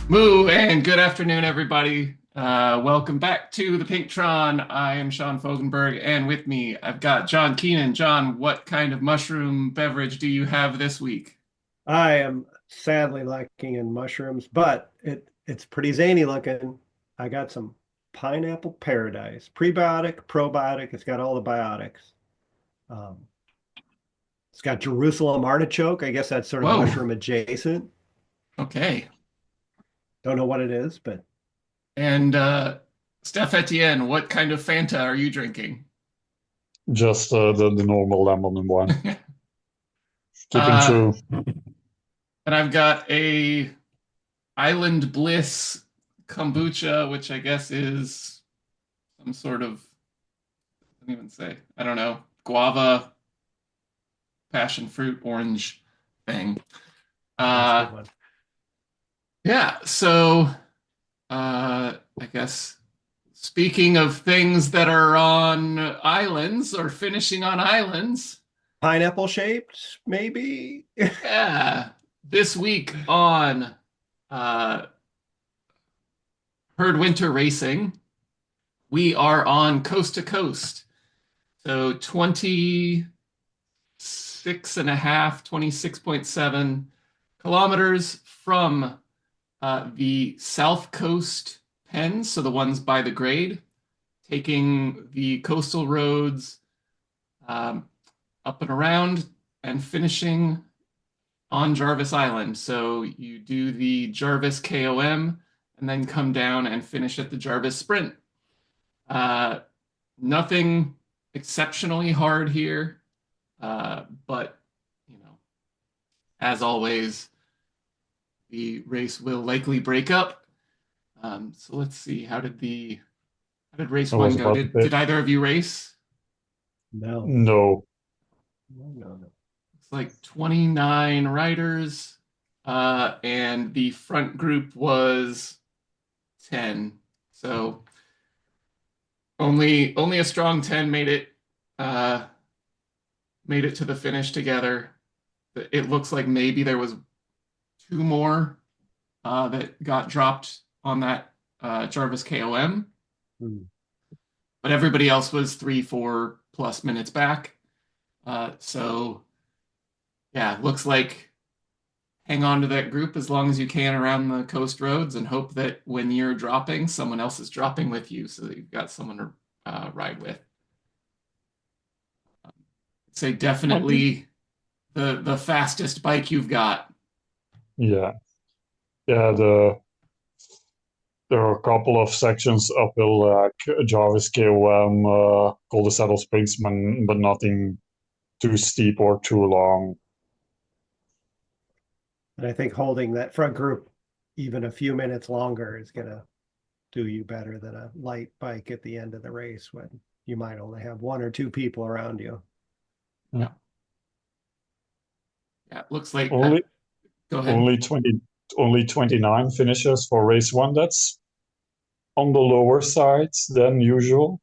Moo and good afternoon, everybody. Welcome back to the Pinktron. I am Sean Fogenberg, and with me I've got John Keenan. John, what kind of mushroom beverage do you have this week? I am sadly lacking in mushrooms, but it's pretty zany looking. I got some pineapple paradise, prebiotic, probiotic. It's got all the biotics. Um, it's got Jerusalem artichoke. I guess that's sort of Whoa, mushroom adjacent. okay. Don't know what it is, but And Steph Etienne, what kind of Fanta are you drinking? Just the normal lemon one. Keeping Uh, true. and I've got a Island Bliss kombucha, which I guess is some sort of, I don't even say, I don't know, guava, passion fruit, orange thing. that's a Uh, good one. yeah, so I guess speaking of things that are on islands or finishing on islands, Pineapple shaped, maybe. yeah, this week on uh, Herd Winter Racing, we are on coast to coast. So 26 and a half, 26.7 kilometers from the South Coast pens, so the ones by the grade, taking the coastal roads um, up and around and finishing on Jarvis Island. So you do the Jarvis KOM and then come down and finish at the Jarvis Sprint. Uh, Nothing exceptionally hard here, but you know, as always, the race will likely break up. So let's see, how did race I one was go? about to Did say, either of you race? No, no. no, no, no. It's like 29 riders, and the front group was 10. So only a strong 10 uh, made it to the finish together. It looks like maybe there was two more that got dropped on that Jarvis KOM, Hmm. but everybody else was 3, 4 plus minutes back. So yeah, looks like hang on to that group as long as you can around the coast roads and hope that when you're dropping, someone else is dropping with you so that you've got someone to ride with. Say I think, definitely the fastest bike you've got. yeah. Yeah, there are a couple of sections uphill Jarvis KOM, called the Saddle Springs, but nothing too steep or too long. And I think holding that front group even a few minutes longer is gonna do you better than a light bike at the end of the race when you might only have one or two people around you. Yeah, yeah. It looks like. Only Go ahead. only 20 only 29 finishes for race one. That's on the lower side than usual.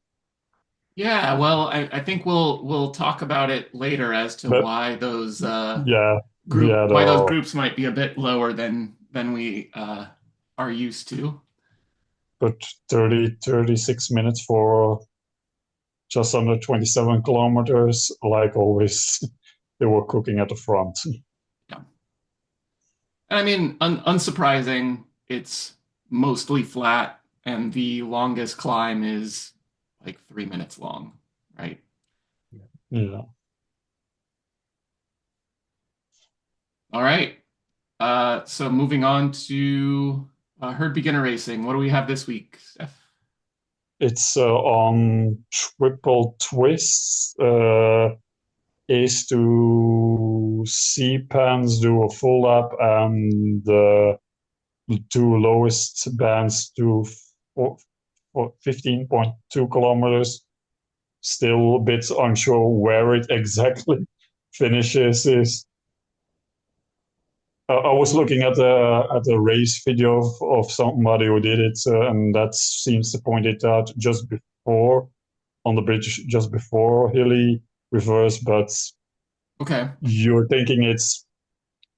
Yeah, well, I think we'll talk about it later as to But why those yeah, yeah, there why those are. groups might be a bit lower than we are used to. But 36 minutes for just under 27 kilometers. Like always, they were cooking at the front. Yeah. And I mean, unsurprising, it's mostly flat, and the longest climb is like 3 minutes long, right? Yeah. All right. So moving on to herd beginner racing. What do we have this week, Steph? It's on triple twists. Ace to C pans do a full lap, and the two lowest bands do 15.2 kilometers. Still a bit unsure where it exactly finishes. Is I was looking at the race video of somebody who did it, and that seems to point it out just before on the bridge, just before hilly reverse. But Okay. you're thinking it's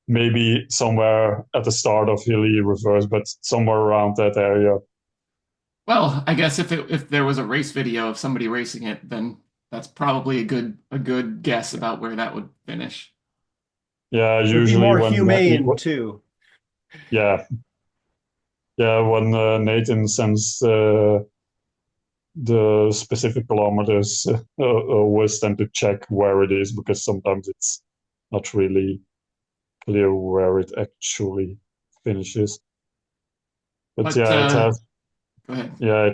maybe somewhere at the start of hilly reverse, but somewhere around that area. Well, I guess if there was a race video of somebody racing it, then that's probably a good guess about where that would finish. Yeah, It'd be usually more when humane too. yeah, yeah, when Nathan sends the specific kilometers, always tend to check where it is because sometimes it's not really clear where it actually finishes. But But yeah, go ahead. yeah,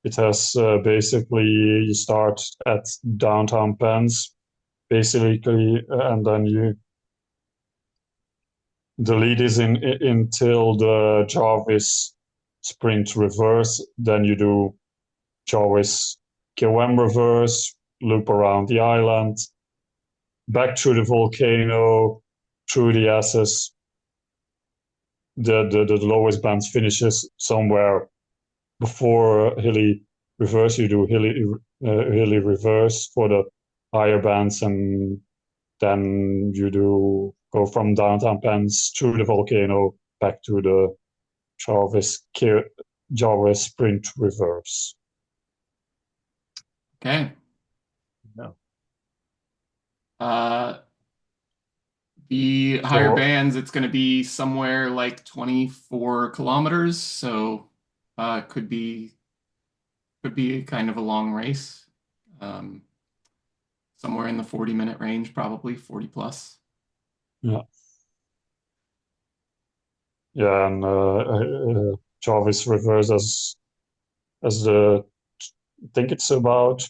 it has basically you start at downtown Pens, basically, and then the lead is in until the Jarvis sprint reverse. Then you do Jarvis KOM reverse, loop around the island, back through the volcano, through the S's. The lowest band finishes somewhere before hilly reverse. You do hilly reverse for the higher bands, and then you do go from downtown Pens through the volcano back to the Jarvis sprint reverse. Okay. No. Uh, the higher So bands, it's going to be somewhere like 24 kilometers, so could be kind of a long race. Um, Somewhere in the 40-minute range, probably 40 plus. yeah, yeah, and Jarvis reverse as the I think it's about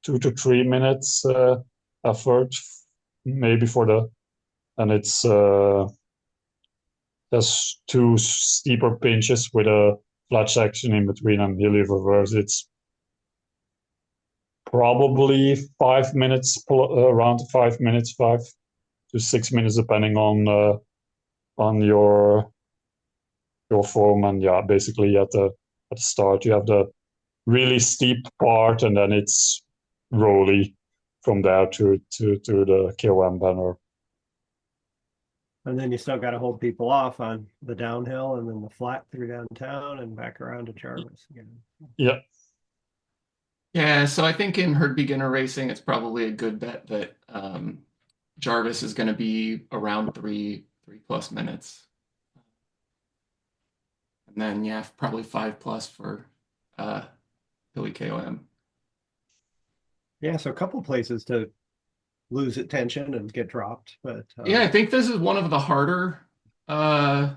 2 to 3 minutes effort, maybe for the and it's there's two steeper pinches with a flat section in between and hilly reverse. It's probably 5 minutes, around 5 minutes, 5 to 6 minutes, depending on your form. And yeah, basically at the start you have the really steep part, and then it's rolly from there to the KOM banner. And then you still got to hold people off on the downhill and then the flat through downtown and back around to Jarvis again. Yeah, Yeah, so I think in herd beginner racing, it's probably a good bet that Jarvis is going to be around 3+ minutes, and then yeah, probably 5+ for uh, Billy KOM. Yeah, so a couple places to lose attention and get dropped, but Yeah, I think this is one of the harder uh,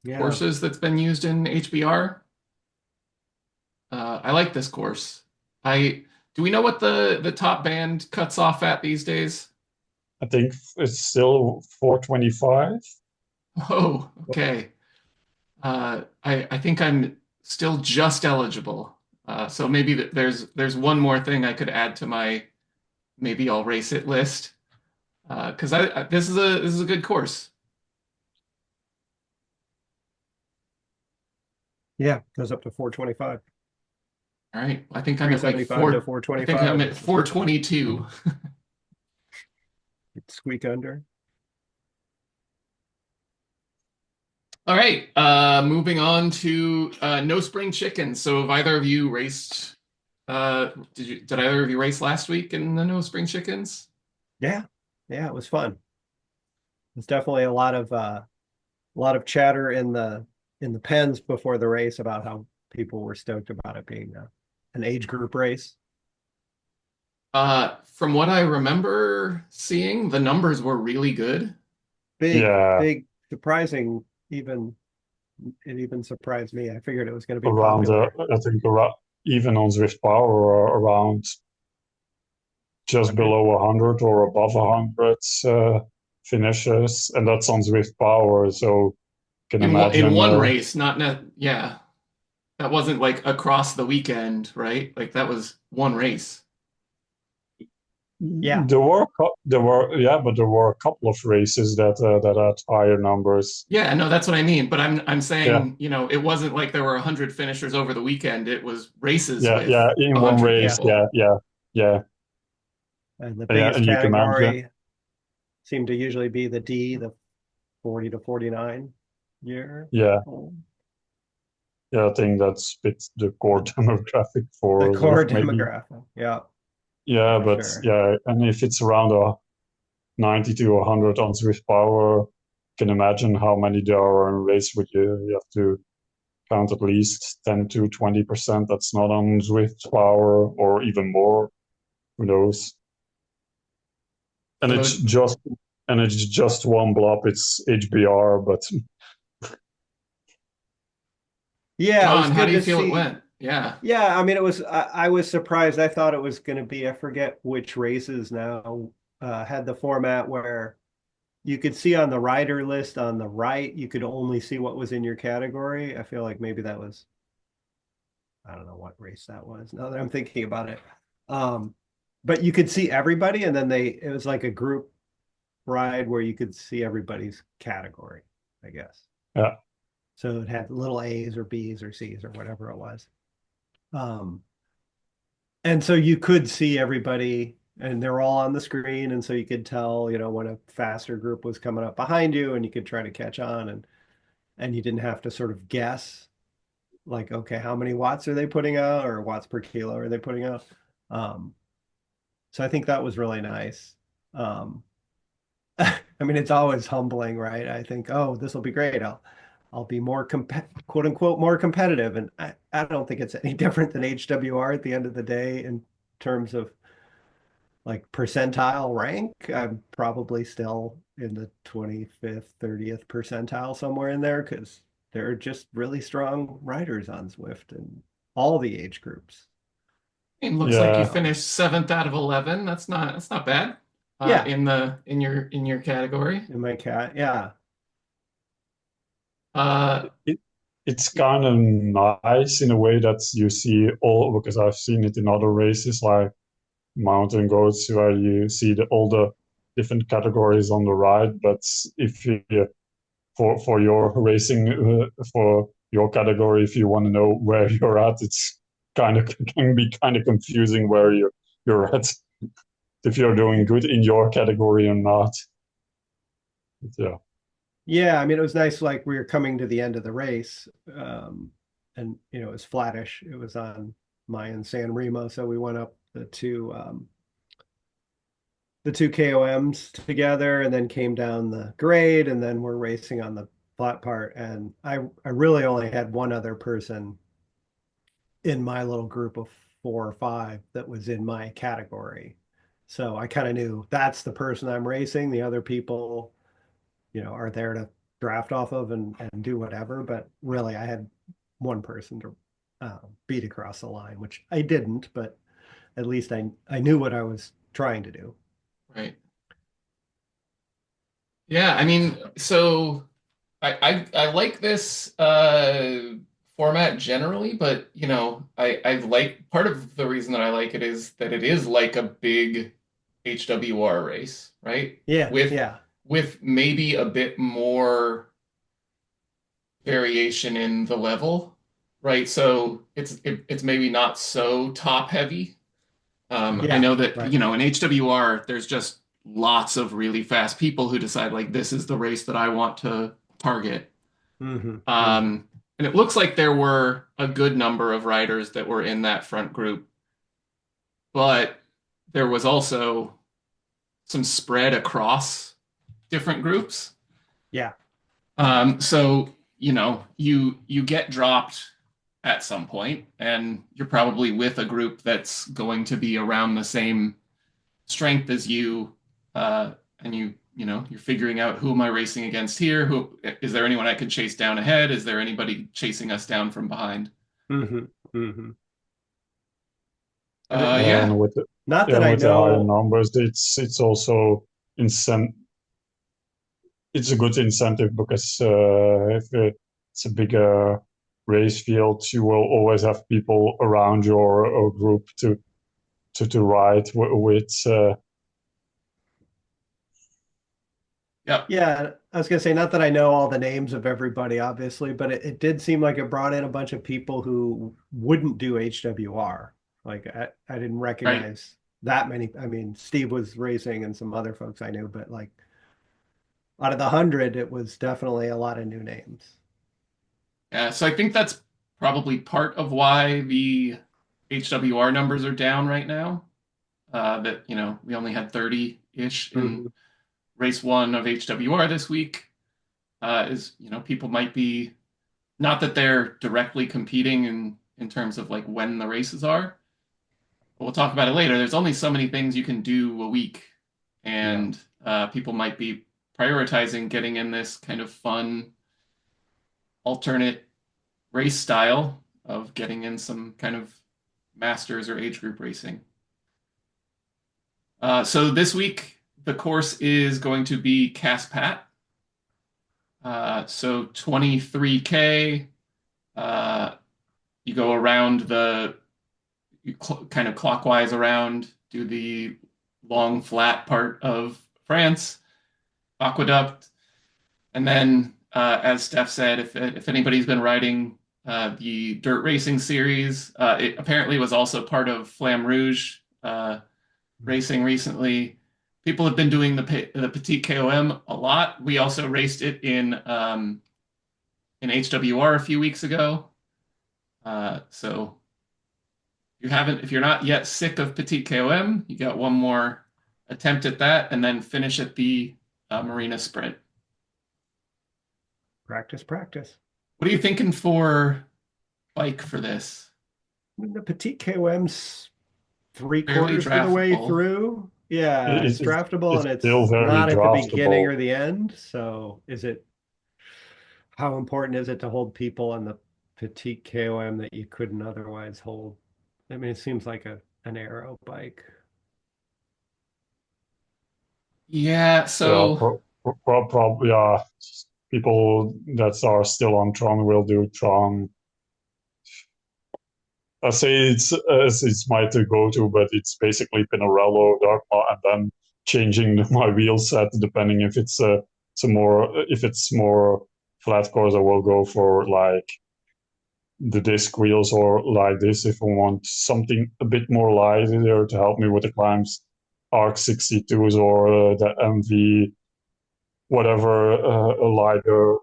yeah, courses that's been used in HBR. I like this course. I Do we know what the top band cuts off at these days? I think it's still 425. Oh, okay. I think I'm still just eligible. So maybe there's one more thing I could add to my maybe I'll race it list. Because this is a good course. yeah, goes up to 425. All right. I think I'm at like 375 to I think I'm 425 at is the start line. 422. Squeak under. All right. Moving on to no spring chickens. So have either of you raced did either of you race last week in the no spring chickens? Yeah, yeah, it was fun. There's definitely a lot of chatter in the pens before the race about how people were stoked about it being an age group race. From what I remember seeing, the numbers were really good. Big, Yeah, big, surprising. Even it even surprised me. I figured it was going to be around popular. I think around, even on Zwift Power around just 100. below 100 or above 100 finishes, and that's on Zwift Power. So you can In imagine, one race, yeah. That wasn't like across the weekend, right? Like that was one race. Yeah, but there were a couple of races that had higher numbers. Yeah, no, that's what I mean. But I'm Yeah, saying, it wasn't like there were 100 finishers over the weekend. It was races yeah, with yeah. In one 100 race, yeah. people. yeah, yeah, yeah, And the yeah. biggest And you can imagine, category seemed to usually be the D, the 40 to 49 year Yeah, old. yeah, I think that's a bit the core demographic The for core Zwift, maybe. demographic. Yeah, Yeah, for but sure. yeah, and if it's around a 90 to 100 on Swift power, you can imagine how many there are in a race with you. You have to count at least 10 to 20% that's not on Swift power, or even more. Who knows? And So, it's just and it's just one blob. It's HBR, but Yeah, it was John, how good do you to feel it see. went? Yeah. Yeah, I mean, I was surprised. I thought it was going to be, I forget which races now, had the format where you could see on the rider list on the right, you could only see what was in your category. I feel like maybe that was, I don't know what race that was now that I'm thinking about it. Um, but you could see everybody, and then it was like a group ride where you could see everybody's category, I guess. yeah, So it had little A's or B's or C's or whatever it was. Um, and so you could see everybody and they're all on the screen. And so you could tell, when a faster group was coming up behind you and you could try to catch on and you didn't have to sort of guess like, okay, how many watts are they putting out or watts per kilo are they putting out? Um, so I think that was really nice. Um, I mean, it's always humbling, right? I think, oh, this will be great. I'll be more quote unquote more competitive. And I don't think it's any different than HWR at the end of the day in terms of like percentile rank. I'm probably still in the 25th, 30th percentile somewhere in there because there are just really strong riders on Zwift and all the age groups. It looks like you yeah, So finished seventh out of 11. That's not bad. yeah, In your category. in my cat, yeah. Uh, it, it's kind of nice in a way that you see all, because I've seen it in other races like mountain goats where you see all the different categories on the ride. But if you for your racing for your category, if you want to know where you're at, it's kind of can be kind of confusing where you're at, if you're doing good in your category or not. But yeah, Yeah, I mean, it was nice. Like we were coming to the end of the race, and it was flattish. It was on Mayan San Remo, so we went up the two KOMs together, and then came down the grade, and then we're racing on the flat part. And I really only had one other person in my little group of 4 or 5 that was in my category, so I kind of knew that's the person I'm racing. The other people are there to draft off of and do whatever. But really, I had one person to beat across the line, which I didn't, but at least I knew what I was trying to do. right. Yeah, I mean, so I like this format generally, but I like part of the reason that I like it is that it is like a big HWR race, right? Yeah, With yeah, with maybe a bit more variation in the level, right? So it's maybe not so top heavy. I yeah, know that, right. in HWR, there's just lots of really fast people who decide like this is the race that I want to target. Mm-hmm, mm-hmm. Um, and it looks like there were a good number of riders that were in that front group, but there was also some spread across different groups. Yeah, So you get dropped at some point, and you're probably with a group that's going to be around the same strength as you, and you're figuring out who am I racing against here? Who is there anyone I could chase down ahead? Is there anybody chasing us down from behind? mm-hmm, mm-hmm. And yeah, Yeah, and not that I with the higher know. numbers, it's also incent. It's a good incentive because if it's a bigger race field, you will always have people around your group to ride with. yep, Yeah, I was gonna say, not that I know all the names of everybody, obviously, but it did seem like it brought in a bunch of people who wouldn't do HWR. Like I didn't right. recognize that many. I mean, Steve was racing and some other folks I knew, but like out of the 100, it was definitely a lot of new names. Yeah, so I think that's probably part of why the HWR numbers are down right now. That, we only had 30-ish in Mhm. race one of HWR this week. Is, people might be, not that they're directly competing in terms of like when the races are, but we'll talk about it later. There's only so many things you can do a week, Yeah. and people might be prioritizing getting in this kind of fun alternate race style of getting in some kind of masters or age group racing. So this week, the course is going to be Caspat. So 23K. Uh, you go around kind of clockwise around, do the long flat part of France, aqueduct, and then as Steph said, if anybody's been riding the dirt racing series, it apparently was also part of Flamme Rouge racing recently. People have been doing the Petite KOM a lot. We also raced it in HWR a few weeks ago. So if you're not yet sick of Petite KOM, you got one more attempt at that, and then finish at the Marina Sprint. Practice, practice. What are you thinking for bike for this? The Petite KOM's three Fairly quarters of the way draftable. through. Yeah, it's draftable It's and still it's very not at the beginning draftable. or the end. So how important is it to hold people on the Petite KOM that you couldn't otherwise hold? I mean, it seems like an aero bike. Yeah, Yeah, so probably. Yeah, people that are still on Tron will do Tron. I say it's my to go to, but it's basically Pinarello, Dogma, and then changing my wheel set depending if it's more flat course. I will go for like the disc wheels or like this if I want something a bit more lighter to help me with the climbs. Arc 62s or the MV, whatever, a lighter,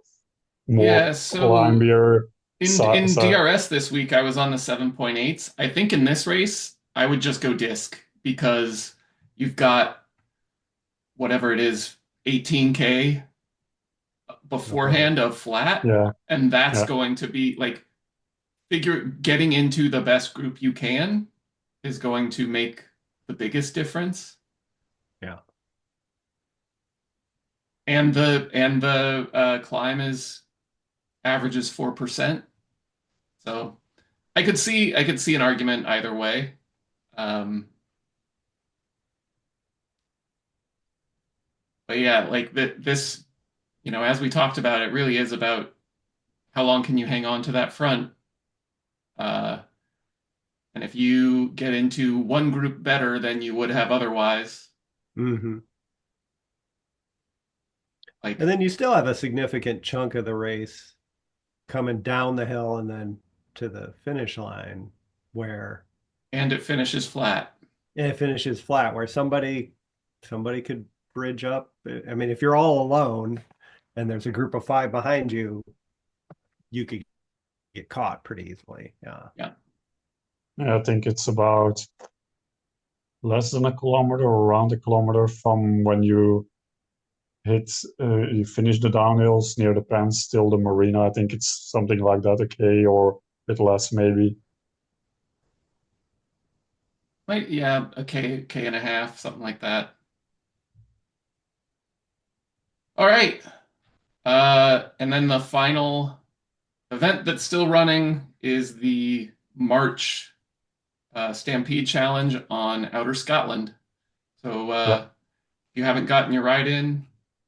more yeah, so climbier in DRS this week, I was on the 7.8s. I think in this race, I would just go disc because you've got whatever it is, 18K Uh-huh. beforehand of flat, Yeah, and that's yeah. going to be like getting into the best group you can is going to make the biggest difference. Yeah. And the climb is averages 4%. So I could see an argument either way. Um, but yeah, like this, as we talked about, it really is about how long can you hang on to that front. Uh, and if you get into one group better than you would have otherwise, Hmm. And like, then you still have a significant chunk of the race coming down the hill and then to the finish line where and it finishes flat. it finishes flat, where somebody could bridge up. I mean, if you're all alone and there's a group of five behind you, you could get caught pretty easily. Yeah. Yeah. Yeah, I think it's about less than a kilometer or around a kilometer from when you finish the downhills near the pens till the marina. I think it's something like that, a K or a bit less maybe. Yeah, a K and a half, something like that. All right. And then the final event that's still running is the March Stampede Challenge on Outer Scotland. So Yeah. if you haven't gotten your ride in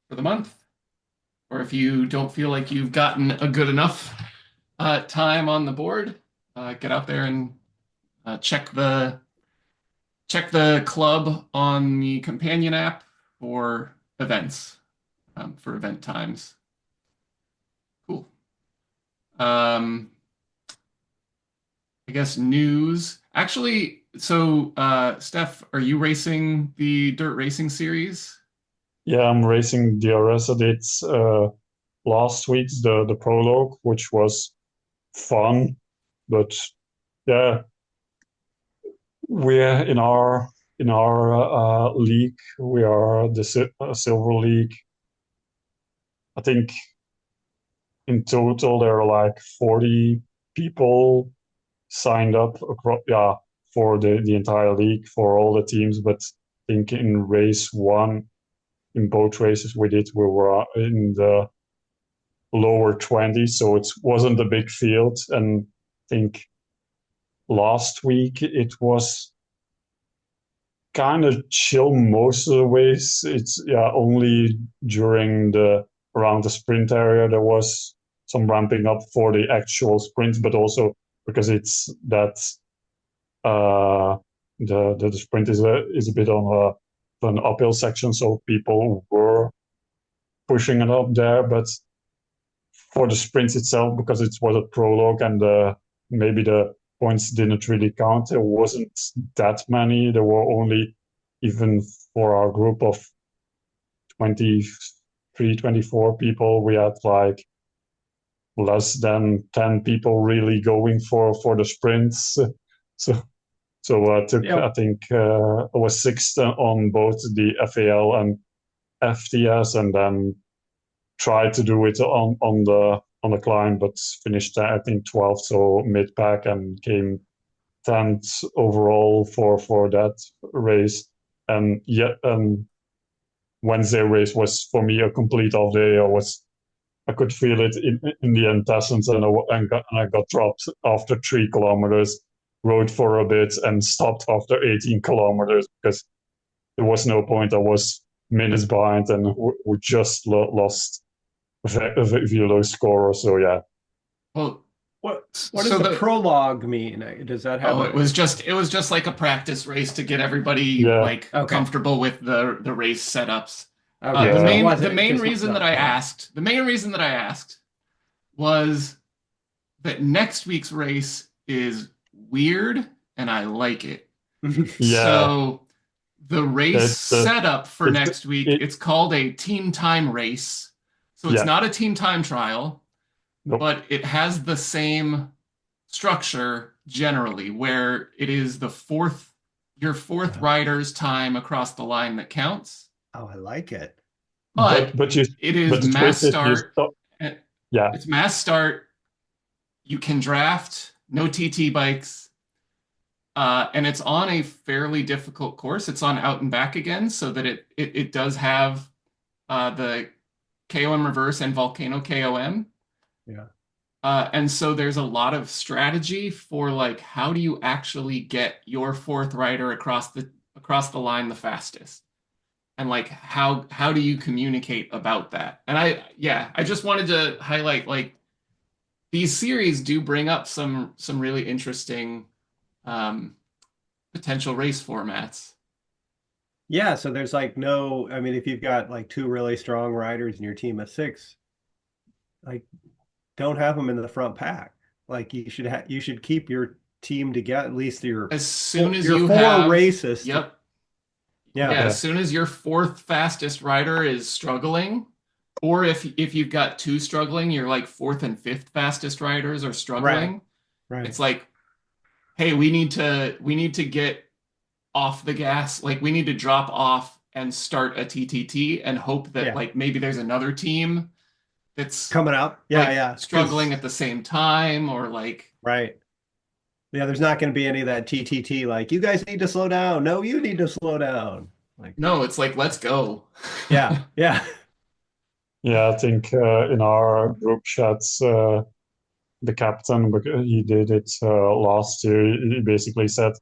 for the month, or if you don't feel like you've gotten a good enough time on the board, get out there and check the club on the companion app for events, for event times. Cool. Um, I guess news. Actually, so Steph, are you racing the dirt racing series? Yeah, I'm racing DRS. I did last week's the prologue, which was fun, but yeah, we're in our league. We are the silver league. I think in total there are like 40 people signed up across, yeah, for the entire league for all the teams. But I think in race one, in both races we were in the lower 20s, so it wasn't a big field. And I think last week it was kind of chill most of the ways. It's yeah, only during the around the sprint area there was some ramping up for the actual sprint, but also because it's that uh the sprint is a bit on an uphill section, so people were pushing it up there. But for the sprint itself, because it was a prologue and maybe the points didn't really count, there wasn't that many. There were only, even for our group of 23, 24 people, we had like less than 10 people really going for the sprints. So I took, Yeah. I think I was sixth on both the FAL and FTS, and then tried to do it on the climb, but finished I think 12th, so mid pack, and came 10th overall for that race. And yet, Wednesday race was for me a complete off day. I could feel it in the intestines, and I got dropped after 3 kilometers. Rode for a bit and stopped after 18 kilometers because there was no point. I was minutes behind, and we just lost a very low score or so. Yeah, Well, What does so the the prologue mean? Does that have oh, a it was just like a practice race to get everybody yeah, like okay. comfortable with the race setups. Okay, The so it yeah, wasn't main just reason that not I fun. asked, the main reason that I asked was that next week's race is weird and I like it. yeah. So the race It's setup for it's next week, it it's called a team time race. So it's yeah. not a team time trial, Nope. but it has the same structure generally, where it is your fourth Oh, rider's time across the line that counts. I like it. But But you it is but the mass twist is you start. stop. and Yeah, It's mass start. You can draft, no TT bikes, and it's on a fairly difficult course. It's on out and back again, so that it does have the KOM reverse and volcano KOM. Yeah. And so there's a lot of strategy for like how do you actually get your fourth rider across the line the fastest? And like how do you communicate about that? And I just wanted to highlight like these series do bring up some really interesting um, potential race formats. Yeah, so there's like no, I mean, if you've got like two really strong riders in your team of six, like don't have them in the front pack. Like you should keep your team together, at least As soon as your you four have, races. yep, Yeah, yeah, as yeah, soon as your fourth fastest rider is struggling, or if you've got two struggling, your like fourth and fifth fastest riders are right, struggling. right. It's like, hey, we need to get off the gas. Like we need to drop off and start a TTT and hope that Yeah, like maybe there's another team that's coming up. Yeah, like yeah. struggling Because at the same time or like right. Yeah, there's not going to be any of that TTT like you guys need to slow down. No, you need to slow down. Like, no, it's like let's go. yeah, yeah. yeah. I think in our group chats, the captain, he did it last year. He basically said,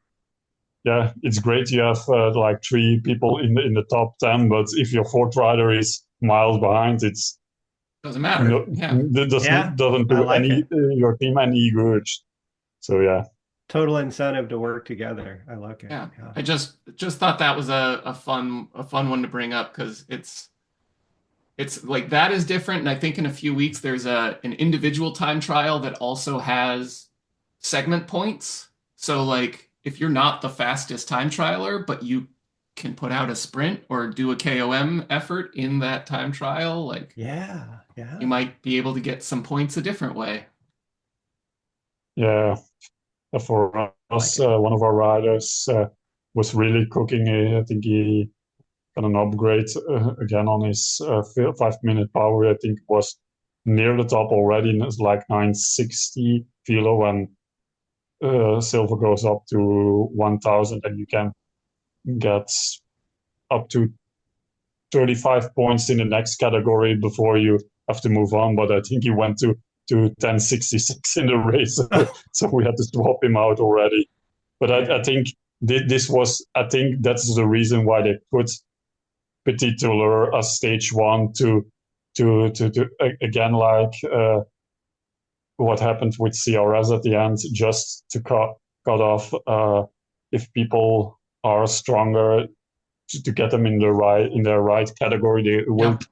"Yeah, it's great you have like 3 people in the top 10, but if your fourth rider is miles behind, it's Doesn't matter. no, Yeah. that Yeah, doesn't I do like any it. your team any good." So yeah, Total incentive to work together. I like it. Yeah. Yeah. I just thought that was a fun one to bring up because it's like that is different. And I think in a few weeks there's an individual time trial that also has segment points. So like if you're not the fastest time trialer, but you can put out a sprint or do a KOM effort in that time trial, like Yeah, you yeah. might be able to get some points a different way. Yeah, for I like us, it. one of our riders was really cooking. I think he got an upgrade again on his 5 minute power. I think it was near the top already, and it's like 960 kilo, and silver goes up to 1000, and you can get up to 35 points in the next category before you have to move on. But I think he went to 1066 in the race, so we had to swap him out already. But I think this was, I think that's the reason why they put Petit Touleur as stage one to again, like what happened with CRS at the end, just to cut off if people are stronger, to get them in their right category, they will Yep.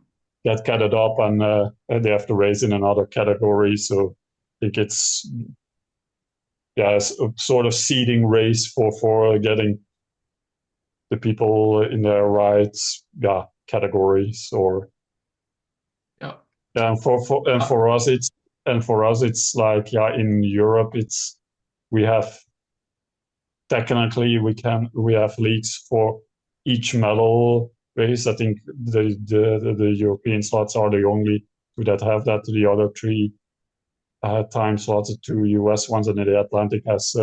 get catted up, and they have to race in another category. So I think it's, yeah, it's a sort of seeding race for getting the people in their right, yeah, categories. Or Yep. yeah, and Uh, for us it's like, yeah, in Europe it's, we have, technically we have leagues for each medal race. I think the European slots are the only two that have that. The other three time slots, the two US ones, and the Atlantic has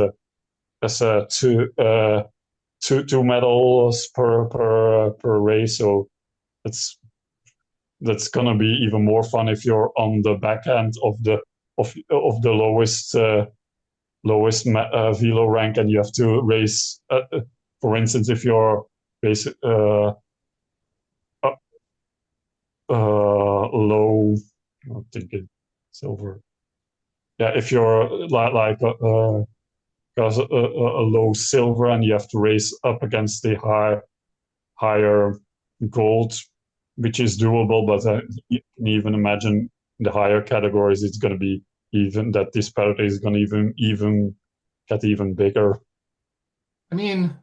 two medals per race. So it's that's gonna be even more fun if you're on the back end of the lowest velo rank, and you have to race. For instance, if you're race low, I'm thinking silver. Yeah, if you're a low silver, and you have to race up against the higher gold, which is doable, but you can even imagine the higher categories, it's going to be even, that disparity is going to even get even bigger. I mean,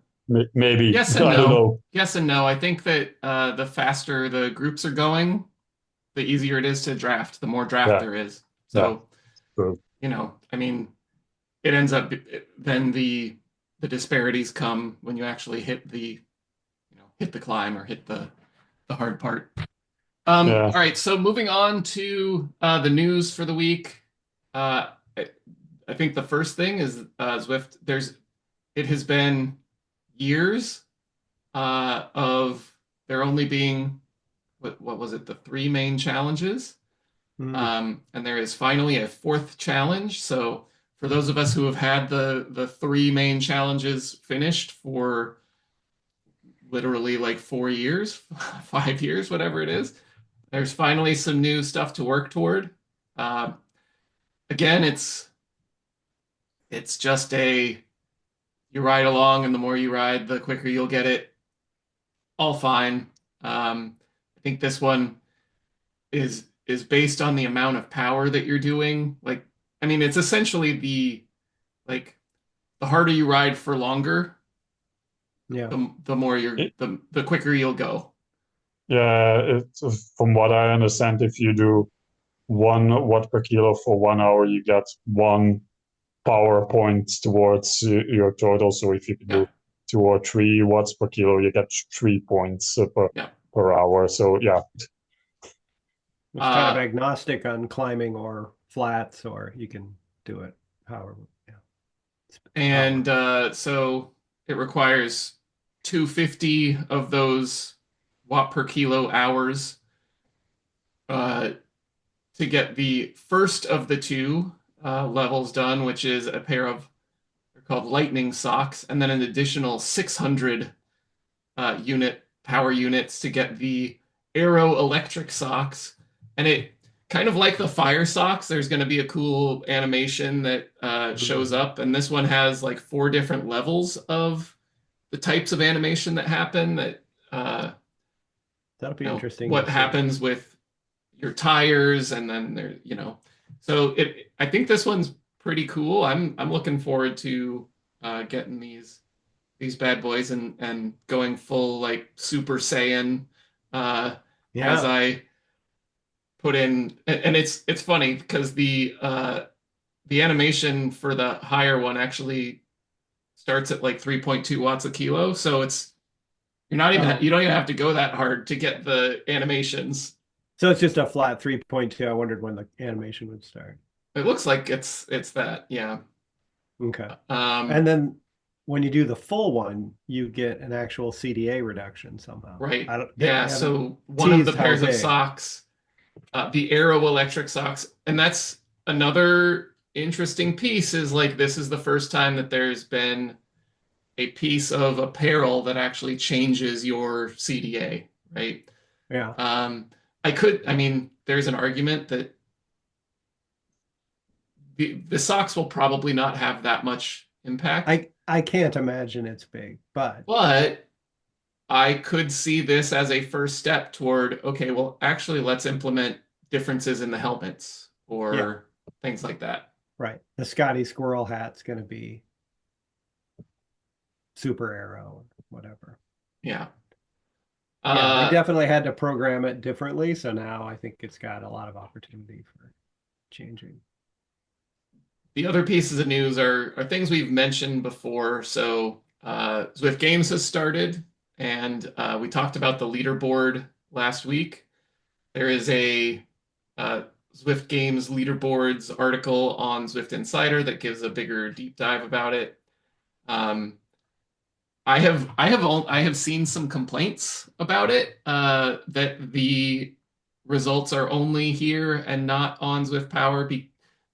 Maybe yes and I don't no. know. Yes and no. I think that the faster the groups are going, the easier it is to draft, the more draft Yeah, there is. yeah, So, true. I mean, it ends up then the disparities come when you actually hit the climb or hit the hard part. Yeah, All right, so moving on to the news for the week. I, I think the first thing is Zwift. It has been years of there only being what was it, the three main challenges, Mm. and there is finally a fourth challenge. So for those of us who have had the three main challenges finished for literally like 4 years, 5 years, whatever it is, there's finally some new stuff to work toward. Uh, Again, it's just you ride along, and the more you ride, the quicker you'll get it. All fine. I think this one is based on the amount of power that you're doing. Like, I mean, it's essentially like the harder you ride for longer, Yeah. the more you're it, the quicker you'll go. yeah. From what I understand, if you do 1 watt per kilo for 1 hour, you get 1 power point towards your total. So if you can Yeah, do 2 or 3 watts per kilo, you get 3 points yeah. per hour. So yeah, It's kind of Uh, agnostic on climbing or flats, or you can do it however. Yeah. It's and power. so it requires 250 of those watt per kilo hours uh, to get the first of the two levels done, which is a pair of, they're called lightning socks, and then an additional 600 unit power units to get the aero electric socks. And it kind of like the fire socks, there's going to be a cool animation that shows Mhm. up. And this one has like four different levels of the types of animation that happen that, uh, That'll be interesting to what see. happens with your tires, and then so I think this one's pretty cool. I'm looking forward to getting these these bad boys and going full like Super Saiyan as Yeah. I put in, and it's funny because the animation for the higher one actually starts at like 3.2 watts a kilo, so it's Oh, you don't even have to go that hard to get the animations. so it's just a flat 3.2. I wondered when the animation would start. It looks like it's that, yeah. Okay. Um, And then when you do the full one, you get an actual CDA reduction somehow. right. I don't, Yeah, they haven't so one of the teased how pairs of big. socks, the Aero electric socks, and that's another interesting piece is like this is the first time that there's been a piece of apparel that actually changes your CDA, right? Yeah. Um, I mean, there's an argument that the socks will probably not have that much impact, I can't imagine it's big, but but I could see this as a first step toward, okay, well, actually, let's implement differences in the helmets yeah, or things like that. right. The Scotty Squirrel hat's going to be super arrow, whatever. Yeah. Yeah, they Uh, definitely had to program it differently. So now I think it's got a lot of opportunity for changing. the other pieces of news are things we've mentioned before. So Zwift Games has started, and we talked about the leaderboard last week. There is a Zwift Games leaderboards article on Zwift Insider that gives a bigger deep dive about it. Um, I have seen some complaints about it that the results are only here and not on Zwift Power.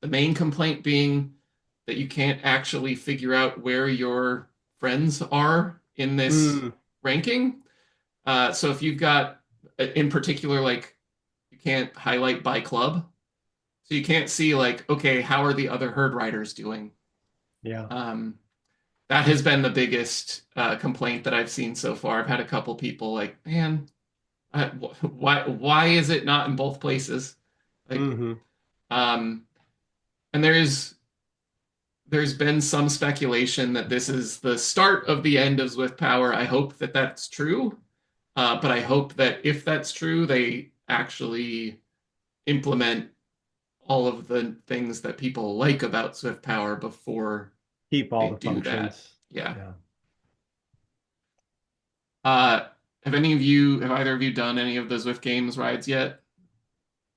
The main complaint being that you can't actually figure out where your friends are in this Mm, ranking. So if you've got, in particular, like you can't highlight by club, so you can't see like, okay, how are the other herd riders doing? yeah. Um, that has been the biggest complaint that I've seen so far. I've had a couple people like, man, why is it not in both places? Like, Hmm. um, and there's been some speculation that this is the start of the end of Zwift Power. I hope that that's true, but I hope that if that's true, they actually implement all of the things that people like about Zwift Power before Keep all they the do that. functions. Yeah. Yeah. Uh, have either of you done any of the Zwift Games rides yet?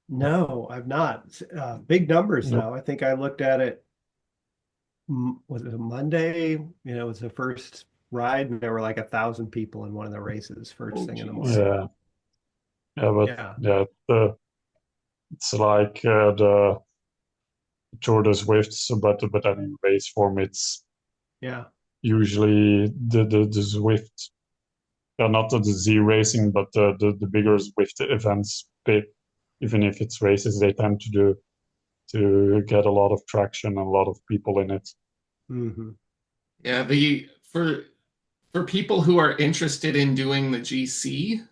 No, I've not. Big numbers Nope. though. I think I looked at it. Was it a Monday? It was the first ride, and there were like 1,000 people in one of the races first Oh, thing in the geez. morning. Yeah, yeah, but Yeah, yeah, it's like the Tour de Zwifts, but then in race form, it's yeah, usually the Zwift, not the Z racing, but the bigger Zwift events. Even if it's races, they tend to get a lot of traction and a lot of people in it. hmm, Yeah, the for people who are interested in doing the GC,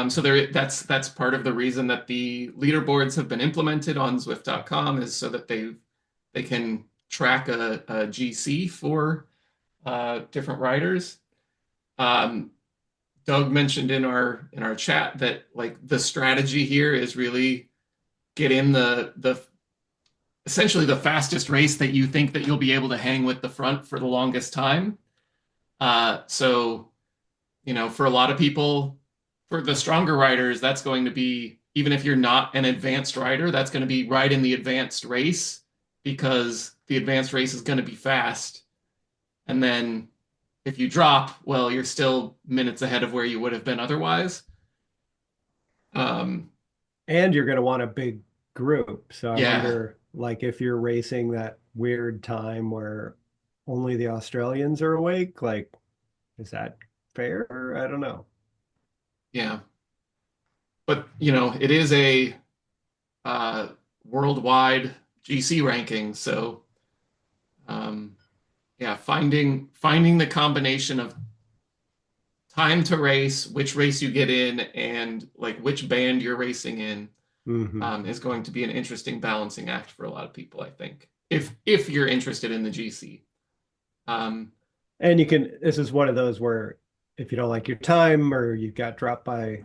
so that's part of the reason that the leaderboards have been implemented on Zwift.com is so that they can track a GC for different riders. Um, Doug mentioned in our chat that like the strategy here is really get in the essentially the fastest race that you think that you'll be able to hang with the front for the longest time. So, for a lot of people, for the stronger riders, that's going to be, even if you're not an advanced rider, that's going to be right in the advanced race because the advanced race is going to be fast. And then if you drop, well, you're still minutes ahead of where you would have been otherwise. Um, and you're going to want a big group. So I yeah, wonder, like, if you're racing that weird time where only the Australians are awake, like, is that fair? I don't know. yeah. But, it is a uh, worldwide GC ranking. So, um, yeah, finding the combination of time to race, which race you get in, and like which band you're racing in, Hmm. is going to be an interesting balancing act for a lot of people, I think. If you're interested in the GC, um, And this is one of those where if you don't like your time or you got dropped by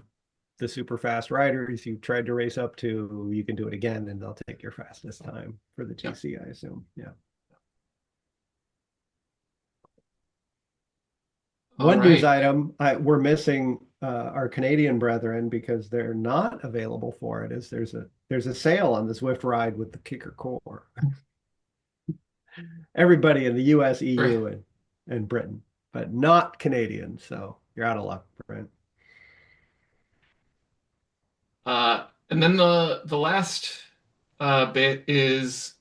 the super fast riders you tried to race up to, you can do it again and they'll take your fastest time for the Yep. GC, I assume. Yeah. All One news right. item we're missing our Canadian brethren because they're not available for it is there's a sale on the Zwift ride with the kicker core. Everybody in the US, Right. EU, and Britain, but not Canadian. So you're out of luck, Brent. And then the last bit is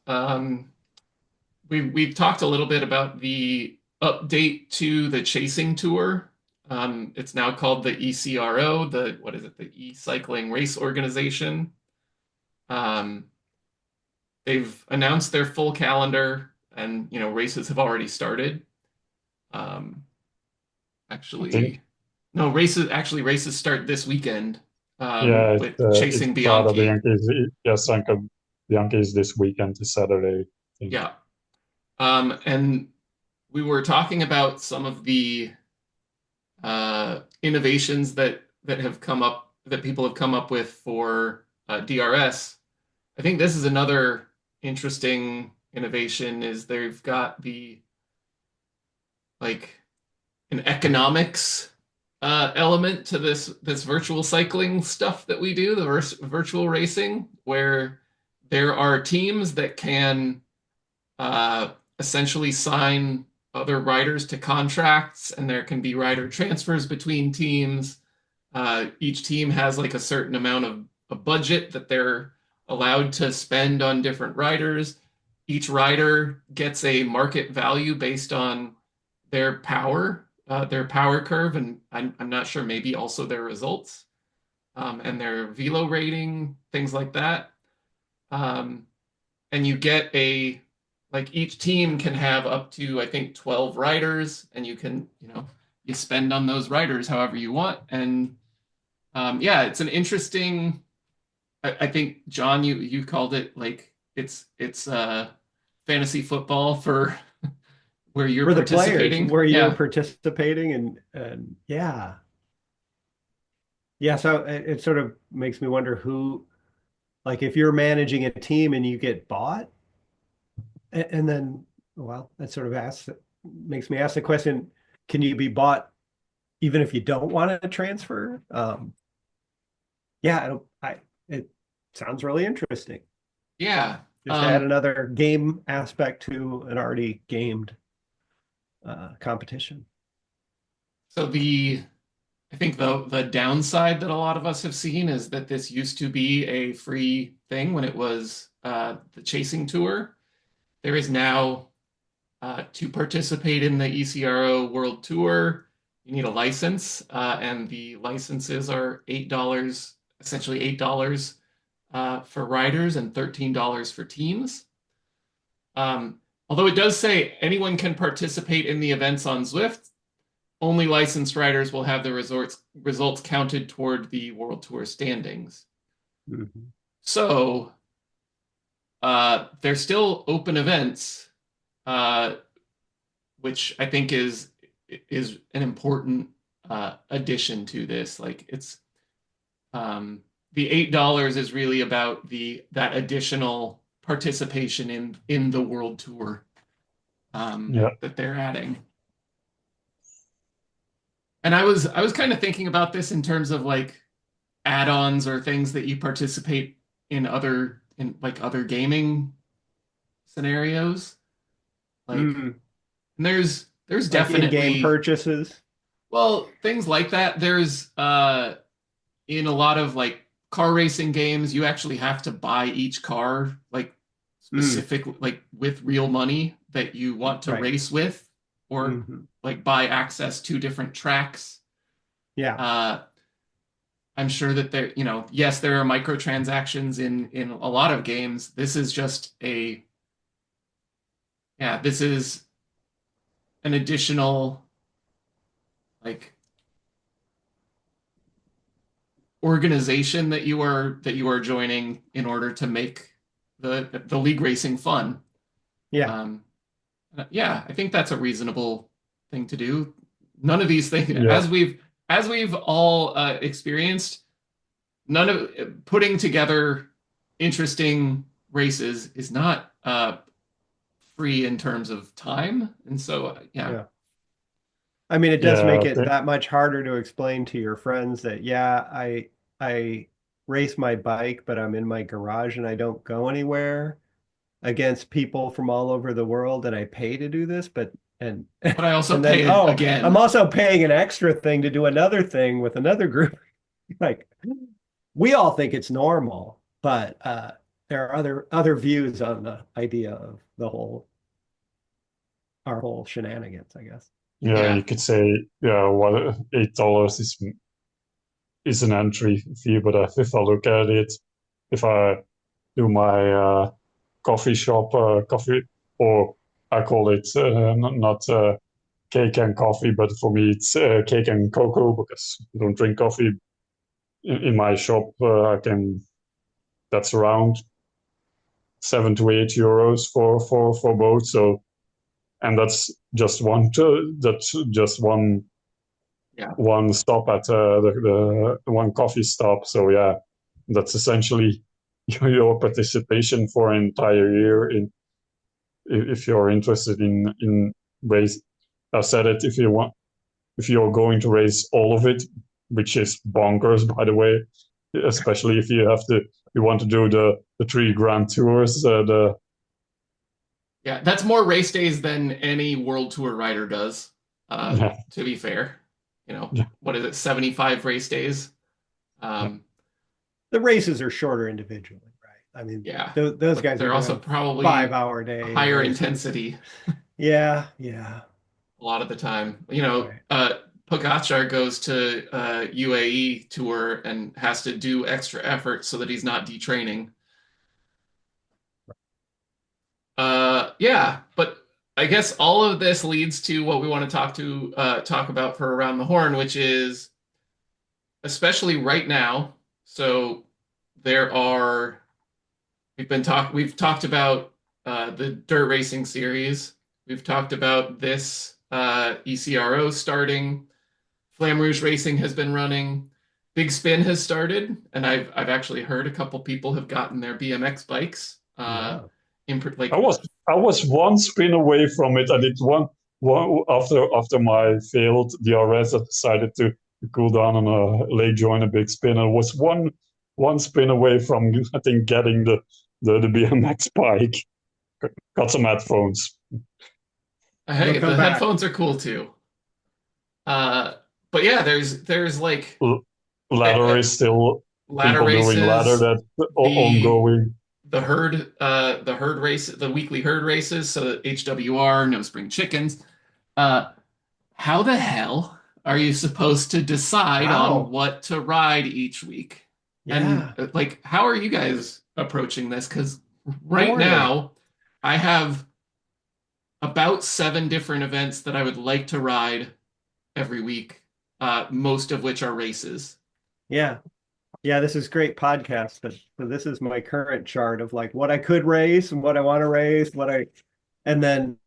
we've talked a little bit about the update to the chasing tour. It's now called the ECRO, the what is it, the E-Cycling Race Organization. Um, they've announced their full calendar, and races have already started. Um, I think actually, no races start this weekend yeah, with it's Chasing Strada Bianchi. Bianchi. Yeah, Sanka Bianchi is this weekend, this Saturday, I think. Yeah. And we were talking about some of the innovations that have come up that people have come up with for DRS. I think this is another interesting innovation is they've got the like an economics element to this virtual cycling stuff that we do, the virtual racing, where there are teams that can uh, essentially sign other riders to contracts, and there can be rider transfers between teams. Each team has like a certain amount of a budget that they're allowed to spend on different riders. Each rider gets a market value based on their power curve, and I'm not sure, maybe also their results, and their velo rating, things like that. Um, and you get like each team can have up to I think 12 riders, and you can you spend on those riders however you want. And yeah, it's an interesting. I think John, you called it like it's fantasy football for where you're For the players, participating. where you're Yeah, participating, and yeah, yeah. So it sort of makes me wonder who, like, if you're managing a team and you get bought, and then, well, that sort of makes me ask the question: can you be bought even if you don't want to transfer? Yeah, it sounds really interesting. yeah. Just add another game aspect to an already gamed competition. So I think the downside that a lot of us have seen is that this used to be a free thing when it was the Chasing Tour. There is now to participate in the ECRO World Tour, you need a license, and the licenses are $8, essentially $8 for riders and $13 for teams. Although it does say anyone can participate in the events on Zwift, only licensed riders will have their results counted toward the World Tour standings. Mhm. So they're still open events, uh, which I think is an important addition to this. Like the $8 is really about that additional participation in the World Tour Yeah. that they're adding. And I was kind of thinking about this in terms of like add-ons or things that you participate in like other gaming scenarios. Like Mm, and there's like in-game definitely purchases. well things like that. There's in a lot of like car racing games, you actually have to buy each car like Mm, specific like with real money that you want to right. race with, or Hmm. like buy access to different tracks. Yeah. Uh, I'm sure that yes, there are microtransactions in a lot of games. This is just this is an additional like organization that you are joining in order to make the league racing fun. Yeah. Um, yeah, I think that's a reasonable thing to do. None of these things, Yeah, as we've all experienced, none of putting together interesting races is not free in terms of time. And so, yeah. Yeah. I mean, it does yeah, make it that much harder to explain to your friends that, yeah, I race my bike, but I'm in my garage and I don't go anywhere against people from all over the world and I pay to do this, but and But I also and then pay oh, I'm again. also paying an extra thing to do another thing with another group. Like we all think it's normal, but there are other views on the idea of the whole our whole shenanigans, I guess. yeah. Yeah. You could say, yeah, what $8 is an entry fee, but if I look at it, if I do my coffee shop coffee, or I call it not cake and coffee, but for me it's cake and cocoa because I don't drink coffee in my shop. I can That's around €7 to €8 for both. So, and that's just Yeah. one stop at the one coffee stop. So yeah, that's essentially your participation for an entire year in if you're interested in race. I said it, if you're going to race all of it, which is bonkers by the way, especially if you want to do the three grand tours, the Yeah. That's more race days than any World Tour rider does, yeah, to be fair. yeah, What is it, 75 race days? Um, The races are shorter individually, right? I mean, yeah. those But guys are they're also doing probably 5 hour day higher races. intensity Yeah, yeah, a lot of the time. right. Pogacar goes to UAE tour and has to do extra effort so that he's not detraining. Yeah, but I guess all of this leads to what we want to talk about for Around the Horn, which is especially right now. So there are we've talked about the dirt racing series. We've talked about this ECRO starting. Flamme Rouge Racing has been running. Big Spin has started, and I've actually heard a couple people have gotten their BMX bikes. Yeah. I Like, was I was one spin away from it. I did one after my failed DRS. I decided to cool down on a late join a big spin. I was one spin away from I think getting the BMX bike. Got some headphones. They'll hey, come the back. headphones are cool too. Uh, but yeah, there's like Ladder is still ladder people doing ladder races, that the ongoing. the herd race, the weekly herd races. So HWR, no spring chickens. Uh, how the hell are you supposed to decide on Wow. what to ride each week? And Yeah. like, how are you guys approaching this? Because right Poorly. now, I have about 7 different events that I would like to ride every week, most of which are races. Yeah. Yeah, this is great podcast, but so this is my current chart of like what I could race and what I want to race, and then,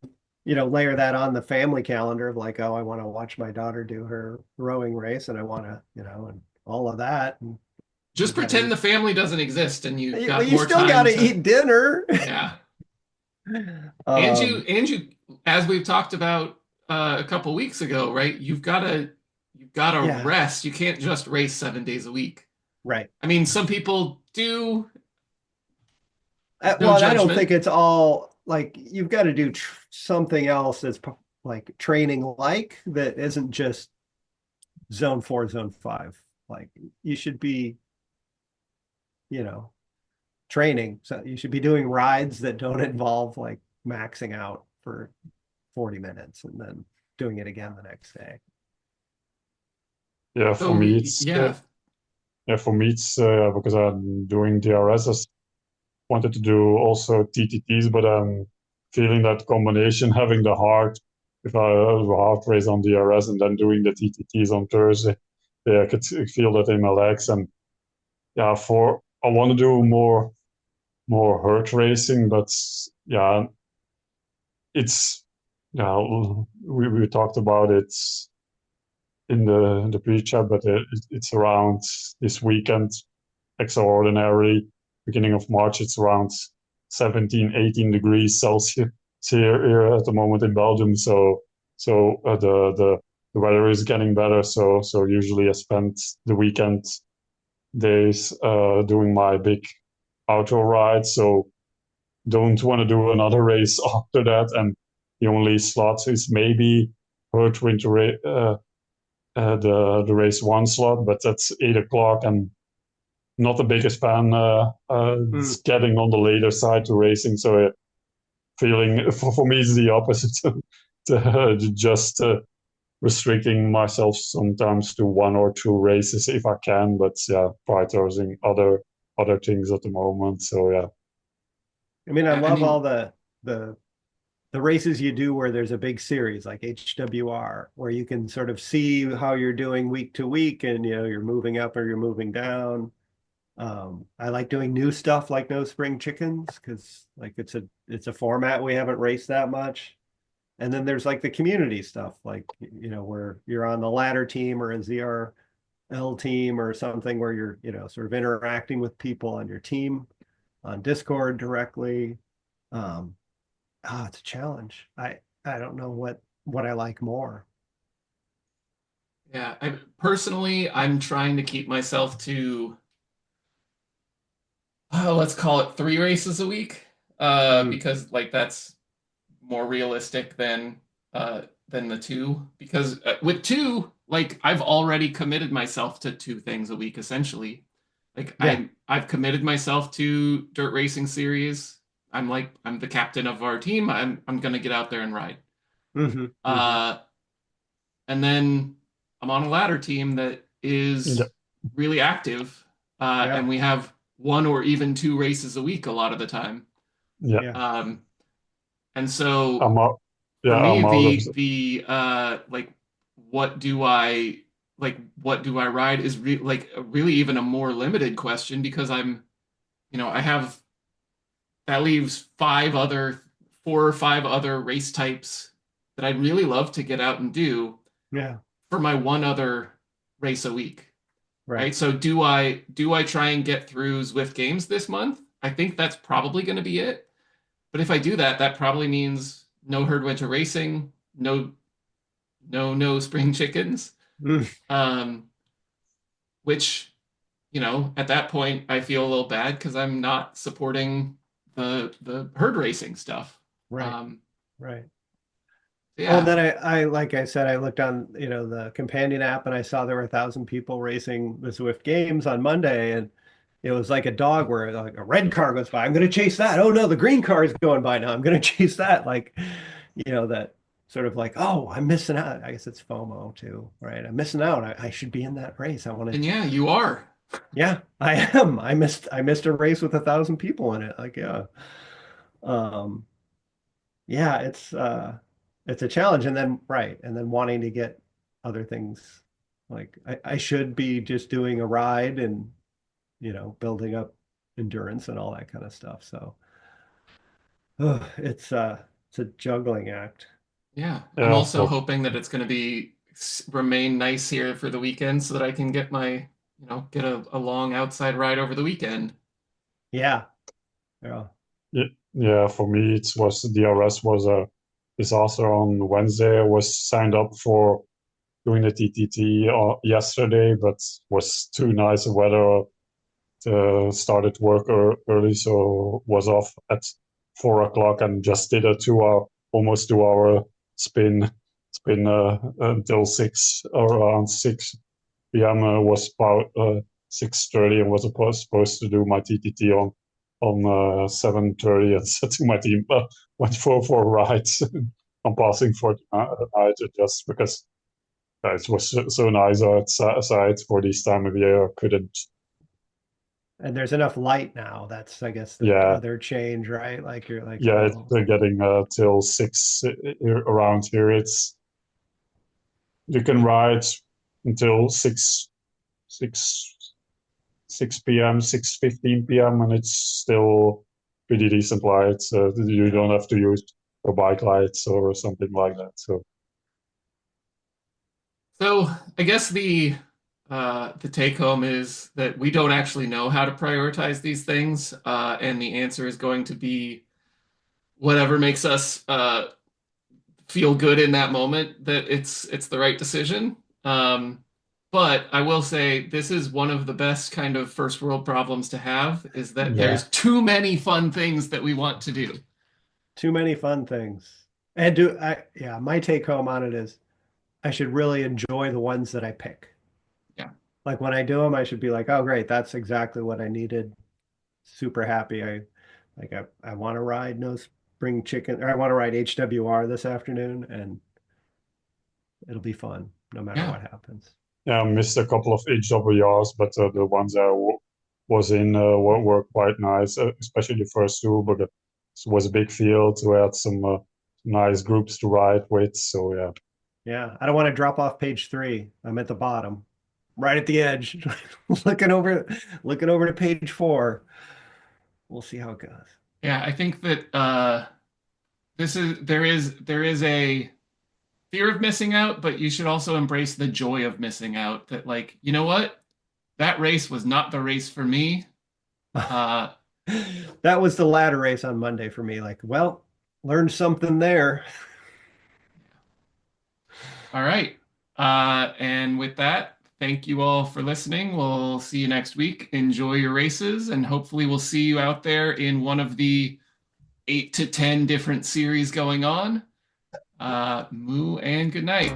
layer that on the family calendar of like, oh, I want to watch my daughter do her rowing race and I want to, and all of that. And you Just got to pretend eat. the family doesn't exist and you've Well, got you more still got time to to, eat dinner. yeah. Um, And you, as we've talked about a couple weeks ago, right? You've got to yeah, rest. You can't just race 7 days a week. right. I mean, some people do. No Well, and I don't judgment. think it's all like you've got to do something else that's like training like that isn't just zone 4, zone 5. Like you should be, you know, training. So you should be doing rides that don't involve like maxing out for 40 minutes and then doing it again the next day. Yeah, So yeah, for me it's because I'm doing DRS. Wanted to do also TTTs, but I'm feeling that combination, having the hard, if I have a hard race on DRS and then doing the TTTs on Thursday, yeah, I could feel that in my legs. And yeah, I want to do more hurt racing, but yeah, it's Yeah, we talked about it in the pre-chat, but it's around this weekend, extraordinary beginning of March. It's around 17, 18 degrees Celsius here at the moment in Belgium. So the weather is getting better. So usually I spend the weekend days doing my big outdoor ride. So don't want to do another race after that. And the only slot is maybe Hurt Winter the race one slot, but that's 8 o'clock, and not the biggest fan. It's Mm. getting on the later side to racing, so feeling for me is the opposite. Just restricting myself sometimes to one or two races if I can, but yeah, prioritizing other things at the moment. So yeah, I mean, I Yeah, I love all mean, the the races you do where there's a big series like HWR, where you can sort of see how you're doing week to week, and you're moving up or you're moving down. I like doing new stuff like No Spring Chickens because like it's a format we haven't raced that much. And then there's like the community stuff, like where you're on the ladder team or a ZRL team or something where you're sort of interacting with people on your team on Discord directly. Um, it's a challenge. I don't know what I like more. yeah, personally, I'm trying to keep myself to, let's call it 3 races a week, Mm, because like that's more realistic than the two. Because with two, like I've already committed myself to 2 things a week essentially. Like yeah. I've committed myself to dirt racing series. I'm the captain of our team. I'm gonna get out there and ride. Hmm. Hmm. Uh, and then I'm on a ladder team that yeah, is really active, Yeah. and we have 1 or even 2 races a week a lot of the time. yeah. Yeah. Um, and so I'm out. for Yeah, me, I'm out of. the like, what do I what do I ride is really even a more limited question because I have that leaves 4 or 5 other race types that I'd really love to get out and do Yeah. for my one other race a week, Right. right? So do I try and get through Zwift Games this month? I think that's probably going to be it. But if I do that, that probably means no herd winter racing, no spring chickens. Mm, Um, which, at that point I feel a little bad because I'm not supporting the herd racing stuff. right. Um, Right. Oh, and yeah. then I like I said, I looked on, the companion app and I saw there were 1,000 people racing the Zwift Games on Monday, and it was like a dog where like a red car goes by. I'm going to chase that. Oh no, the green car is going by now. I'm going to chase that. Like, that sort of like, oh, I'm missing out. I guess it's FOMO too, right? I'm missing out. I should be in that race. I want to. And yeah, you are. Yeah, I am. I missed a race with 1,000 people in it. Like, yeah. Um, yeah, it's a challenge. And then right, and then wanting to get other things like I should be just doing a ride and building up endurance and all that kind of stuff. So it's a juggling act. Yeah. I'm Yeah, also hoping that it's going to remain nice here for the weekend so that I can get a long outside ride over the weekend. Yeah. Yeah. yeah, yeah. For me, it was DRS was a disaster on Wednesday. I was signed up for doing the TTT yesterday, but was too nice weather. Started work early, so was off at 4 o'clock and just did a 2 hour, almost 2 hour spin until 6 was about 6:30 and was supposed to do my TTT on 7:30 and said to my team, went for a ride. I'm passing for tonight just because it was so nice outside for this time of year. I couldn't. And there's enough light now. That's, I guess, the Yeah, other change, right? Like you're like, yeah. It's oh, getting till 6 around here. It's you can ride until 6 6 p.m., 6:15 p.m., and it's still pretty decent light. So you don't have to use or bike lights or something like that. So So I guess the take home is that we don't actually know how to prioritize these things, and the answer is going to be whatever makes us feel good in that moment that it's the right decision. But I will say this is one of the best kind of first world problems to have is that yeah, there's too many fun things that we want to do. Too many fun things. Yeah, my take home on it is I should really enjoy the ones that I pick. Yeah. Like when I do them, I should be like, oh, great, that's exactly what I needed. Super happy. I want to ride No Spring Chicken, or I want to ride HWR this afternoon, and it'll be fun no matter Yeah. what happens. yeah, I missed a couple of HWRs, but the ones I was in were quite nice, especially the first two. But it was a big field. We had some nice groups to ride with. So yeah, Yeah, I don't want to drop off page 3. I'm at the bottom, right at the edge, looking over to page 4. We'll see how it goes. Yeah, I think that there is a fear of missing out, but you should also embrace the joy of missing out. That like, you know what? That race was not the race for me. Uh, That was the ladder race on Monday for me. Like, well, learned something there. all right. And with that, thank you all for listening. We'll see you next week. Enjoy your races, and hopefully we'll see you out there in one of the 8 to 10 different series going on. Moo and good night.